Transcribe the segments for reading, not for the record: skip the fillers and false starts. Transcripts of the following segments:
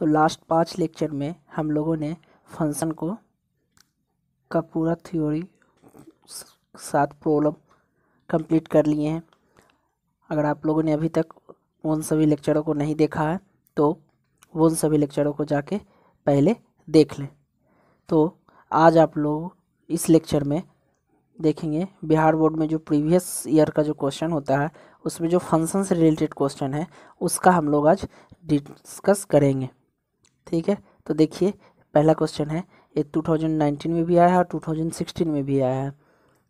तो last 5 lecture में हम लोगों ने फंक्शन का पूरा थ्योरी साथ प्रॉब्लम कंप्लीट कर लिए हैं। अगर आप लोगों ने अभी तक उन सभी लेक्चरों को नहीं देखा है तो वो उन सभी लेक्चरों को जाके पहले देख लें। तो आज आप लोग इस लेक्चर में देखेंगे बिहार बोर्ड में जो प्रीवियस ईयर का जो क्वेश्चन होता है उसमें जो फंक्शन से रिलेटेड क्वेश्चन है उसका हम लोग आज डिस्कस करेंगे। ठीक है, तो देखिए पहला क्वेश्चन है, ये 2019 में भी आया है और 2016 में भी आया है।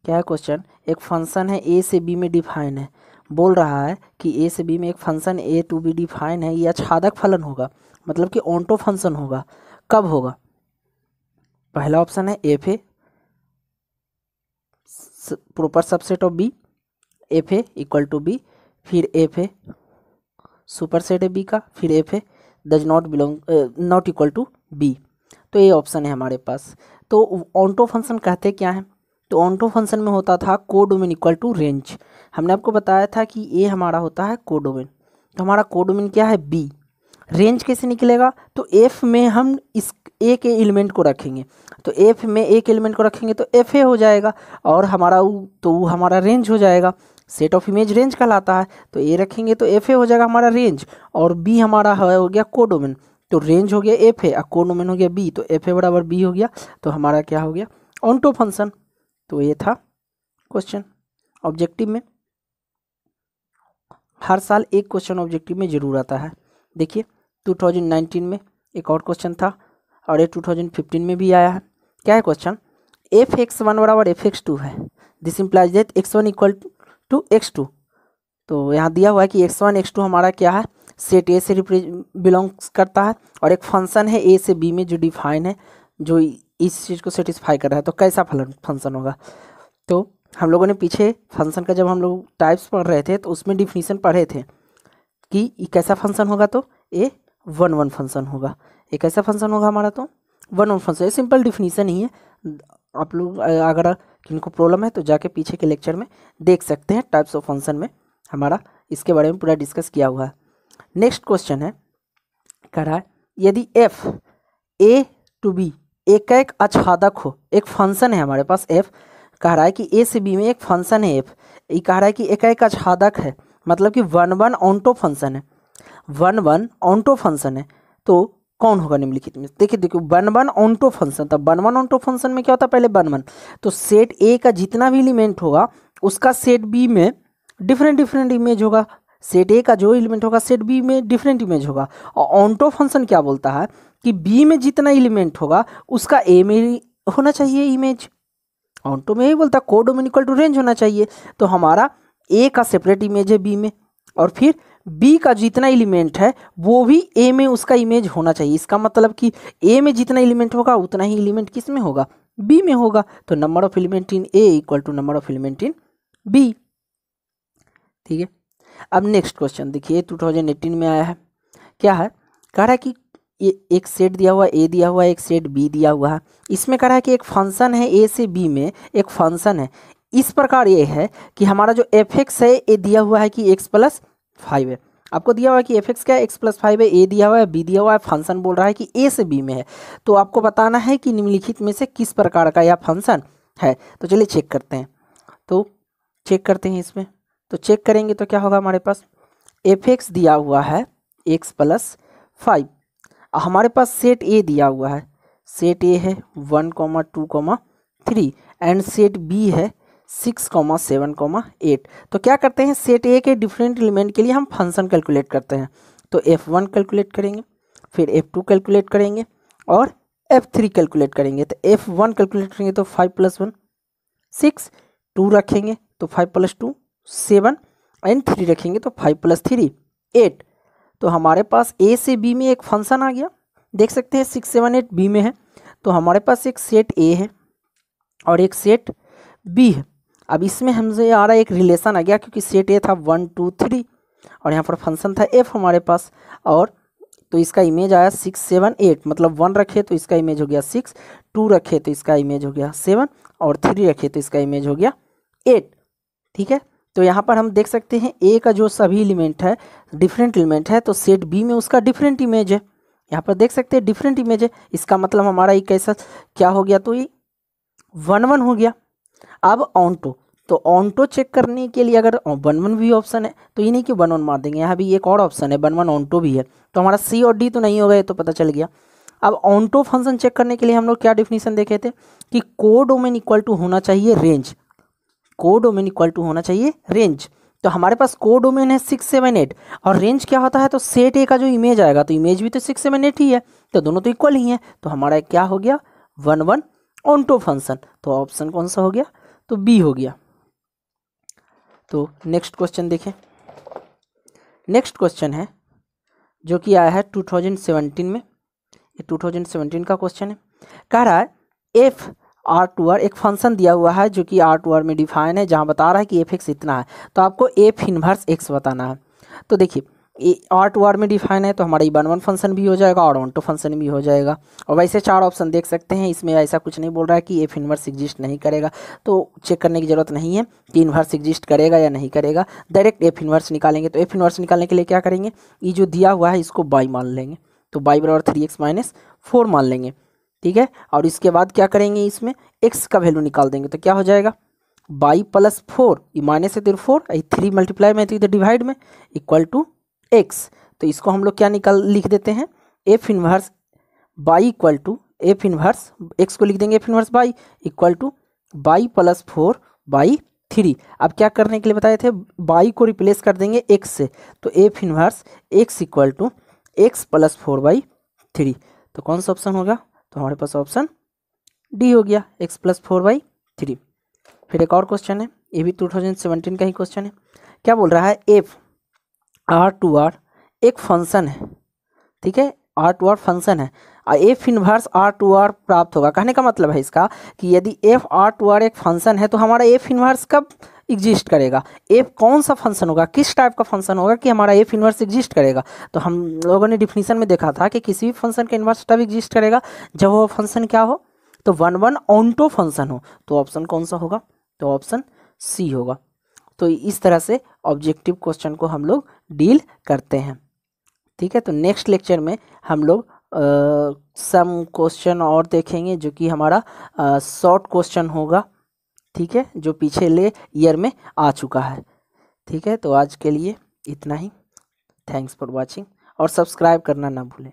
क्या है क्वेश्चन? एक फंक्शन है ए से बी में डिफाइन है, बोल रहा है कि ए से बी में एक function A to B define है, यह छादक फलन होगा, मतलब कि ऑन्टो फंक्शन होगा। कब होगा? पहला ऑप्शन है F A proper subset of B, F A equal to B, फिर एफ ए सुपर सेट है बी का, फिर F A does not belong not equal to B. तो ये ऑप्शन है हमारे पास। तो ऑन्टो फंक्शन कहते क्या है? तो ऑन्टो फंक्शन में होता था कोडोमेन इक्वल टू रेंज। हमने आपको बताया था कि ए हमारा होता है कोडोमेन, तो हमारा कोडोमेन क्या है? बी। रेंज कैसे निकलेगा? तो एफ में हम इस ए के एलिमेंट को रखेंगे, तो एफ में एक एलिमेंट को रखेंगे तो एफ ए हो जाएगा और हमारा तो हमारा रेंज हो जाएगा। सेट ऑफ इमेज रेंज कहलाता है, तो ए रखेंगे तो एफ ए हो जाएगा हमारा रेंज, और बी हमारा हो गया कोडोमेन। तो रेंज हो गया एफ ए और कोडोमेन हो गया बी, तो एफ ए बराबर बी हो गया, तो हमारा क्या हो गया? Onto function. तो ये था क्वेश्चन। ऑब्जेक्टिव में हर साल एक क्वेश्चन ऑब्जेक्टिव में जरूर आता है। देखिए 2019 में एक और क्वेश्चन था और ये 2015 में भी आया है। क्या है क्वेश्चन? एफ एक्स वन बराबर एफ एक्स टू है, this implies that X one equal to X two. तो यहाँ दिया हुआ है कि एक्स वन एक्स टू हमारा क्या है? सेट ए से बिलोंग्स करता है और एक फंक्शन है ए से बी में जो डिफाइन है, जो इस चीज़ को सेटिस्फाई कर रहा है। तो कैसा फंक्शन होगा? तो हम लोगों ने पीछे फंक्शन का जब हम लोग टाइप्स पढ़ रहे थे तो उसमें डिफिनीशन पढ़े थे कि कैसा फंक्शन होगा, तो ए वन वन फंक्शन होगा। ये कैसा फंक्शन होगा हमारा? तो वन वन फंक्शन। ये सिंपल डिफिनीशन ही है। आप लोग अगर किनको प्रॉब्लम है तो जाके पीछे के लेक्चर में देख सकते हैं, टाइप्स ऑफ फंक्शन में हमारा इसके बारे में पूरा डिस्कस किया हुआ है। नेक्स्ट क्वेश्चन है, कह रहा है यदि एफ ए टू बी एक एक अछादक हो, एक फंक्शन है हमारे पास एफ, कह रहा है कि ए से बी में एक फंक्शन है एफ, ये कह रहा है कि एक एक अछादक है, मतलब कि वन वन ऑन्टो फंक्शन है, वन वन ऑन्टो फंक्शन है। तो कौन होगा निम्नलिखित में? देखिए वन वन ऑन्टो फंक्शन, तब वन वन ऑन्टो फंक्शन में क्या होता है? पहले वन वन, तो सेट ए का जितना भी एलिमेंट होगा उसका सेट बी में डिफरेंट डिफरेंट इमेज होगा, सेट ए का जो एलिमेंट होगा सेट बी में डिफरेंट इमेज होगा। और ऑन्टो फंक्शन क्या बोलता है कि बी में जितना एलिमेंट होगा उसका ए में होना चाहिए इमेज। ऑन्टो में ही बोलता है कोडोमेन इक्वल टू रेंज होना चाहिए, तो हमारा ए का सेपरेट इमेज है बी में, और फिर बी का जितना एलिमेंट है वो भी ए में उसका इमेज होना चाहिए। इसका मतलब कि ए में जितना एलिमेंट होगा उतना ही एलिमेंट किस में होगा? बी में होगा। तो number of element in A equal to number of element in B. ठीक है, अब नेक्स्ट क्वेश्चन देखिए 2018 में आया है। क्या है? कह रहा है कि ये एक सेट दिया हुआ ए दिया हुआ है, एक सेट बी दिया हुआ है। इसमें कह रहा है कि एक फंक्शन है ए से बी में, एक फंक्शन है इस प्रकार ये है कि हमारा जो एफ एक्स है ए दिया हुआ है कि एक्स प्लस फाइव है। आपको दिया हुआ है कि एफ एक्स क्या है? एक्स प्लस फाइव है। ए दिया हुआ है, बी दिया हुआ है, फंक्शन बोल रहा है कि ए से बी में है। तो आपको बताना है कि निम्नलिखित में से किस प्रकार का यह फंक्शन है। तो चलिए चेक करते हैं। तो चेक करते हैं इसमें, तो चेक करेंगे तो क्या होगा हमारे पास? एफ एक्स दिया हुआ है एक्स प्लस फाइव, हमारे पास सेट ए दिया हुआ है, सेट ए है 1,2,3 एंड सेट बी है 6,7,8। तो क्या करते हैं? सेट ए के डिफरेंट एलिमेंट के लिए हम फंक्शन कैलकुलेट करते हैं। तो F1 कैलकुलेट करेंगे, फिर F2 कैलकुलेट करेंगे और F3 कैलकुलेट करेंगे। तो F1 कैलकुलेट करेंगे तो 5 + 1 6, 2 रखेंगे तो 5 + 2 7 एंड 3 रखेंगे तो 5 + 3 8। तो हमारे पास ए से बी में एक फंक्शन आ गया, देख सकते हैं 6 7 8 बी में है। तो हमारे पास एक सेट ए है और एक सेट बी है। अब इसमें हमसे आ रहा है एक रिलेशन आ गया, क्योंकि सेट ए था 1 2 3 और यहाँ पर फंक्शन था एफ हमारे पास, और तो इसका इमेज आया 6 7 8, मतलब 1 रखे तो इसका इमेज हो गया 6, 2 रखे तो इसका इमेज हो गया 7 और 3 रखे तो इसका इमेज हो गया 8। ठीक है, तो यहाँ पर हम देख सकते हैं ए का जो सभी एलिमेंट है डिफरेंट एलिमेंट है, तो सेट बी में उसका डिफरेंट इमेज है। यहाँ पर देख सकते हैं डिफरेंट इमेज है, इसका मतलब हमारा ये कैसा क्या हो गया, तो ये 1 1 हो गया। अब ऑन्टो, तो ऑन्टो चेक करने के लिए अगर 1 1 भी ऑप्शन है तो ये नहीं कि 1 1 मार देंगे, यहाँ भी एक और ऑप्शन है 1 1 ऑन्टो भी है, तो हमारा सी और डी तो नहीं होगा, ये तो पता चल गया। अब ऑन्टो फंक्शन चेक करने के लिए हम लोग क्या डिफिनीशन देखे थे कि कोडोमेन इक्वल टू होना चाहिए रेंज, कोडोमेन इक्वल टू होना चाहिए रेंज। तो हमारे पास कोडोमेन है 6 7 8 और रेंज क्या होता है, तो सेट ए का जो इमेज आएगा तो इमेज भी तो 6 7 8 ही है, तो दोनों तो इक्वल ही हैं, तो हमारा क्या हो गया 1 1 ऑन्टो फंक्शन। तो ऑप्शन कौन सा हो गया, तो बी हो गया। तो नेक्स्ट क्वेश्चन देखें। नेक्स्ट क्वेश्चन है जो कि आया है 2017 में, ये 2017 का क्वेश्चन है। कह रहा है एफ आर टू आर, एक फंक्शन दिया हुआ है जो कि आर टू आर में डिफाइन है, जहाँ बता रहा है कि एफ एक्स इतना है, तो आपको एफ इनवर्स एक्स बताना है। तो देखिए आर टू आर में डिफाइन है तो हमारा 1 1 फंक्शन भी हो जाएगा और ऑन्टो फंक्शन भी हो जाएगा। और वैसे 4 ऑप्शन देख सकते हैं, इसमें ऐसा कुछ नहीं बोल रहा है कि एफ इनवर्स एग्जिस्ट नहीं करेगा, तो चेक करने की जरूरत नहीं है कि इनवर्स एग्जिस्ट करेगा या नहीं करेगा, डायरेक्ट एफ इनवर्स निकालेंगे। तो एफ इनवर्स निकालने के लिए क्या करेंगे, ये जो दिया हुआ है इसको बाई मान लेंगे, तो बाई बराबर 3x - 4 मान लेंगे, ठीक है। और इसके बाद क्या करेंगे, इसमें x का वैल्यू निकाल देंगे, तो क्या हो जाएगा बाई प्लस 4, ये माइनस है 4, 3 मल्टीप्लाई में तो इधर डिवाइड में इक्वल टू x। तो इसको हम लोग क्या लिख देते हैं, F inverse by equal to F inverse x को लिख देंगे F inverse by equal to by plus 4 by 3। अब क्या करने के लिए बताए थे, बाई को रिप्लेस कर देंगे x से, तो F inverse x equal to x plus 4 by 3। तो कौन सा ऑप्शन होगा, तो हमारे पास ऑप्शन डी हो गया x प्लस 4 बाई 3। फिर एक और क्वेश्चन है, ये भी 2017 का ही क्वेश्चन है। क्या बोल रहा है, एफ आर टू आर एक फंक्शन है, ठीक है, आर टू आर फंक्शन है, F inverse R to R प्राप्त होगा। कहने का मतलब है इसका कि यदि एफ आर टू आर एक फंक्शन है तो हमारा एफ इनवर्स कब एग्जिस्ट करेगा, एफ कौन सा फंक्शन होगा, किस टाइप का फंक्शन होगा कि हमारा एफ इनवर्स एग्जिस्ट करेगा। तो हम लोगों ने डिफिनीशन में देखा था कि किसी भी फंक्शन का इनवर्स तब एग्जिस्ट करेगा जब वो फंक्शन क्या हो, तो 1 1 ऑन्टो फंक्शन हो। तो ऑप्शन कौन सा होगा, तो ऑप्शन सी होगा। तो इस तरह से ऑब्जेक्टिव क्वेश्चन को हम लोग डील करते हैं, ठीक है। तो नेक्स्ट लेक्चर में हम लोग सम क्वेश्चन और देखेंगे जो कि हमारा शॉर्ट क्वेश्चन होगा, ठीक है, जो पिछले ईयर में आ चुका है, ठीक है। तो आज के लिए इतना ही, थैंक्स फॉर वाचिंग और सब्सक्राइब करना ना भूलें।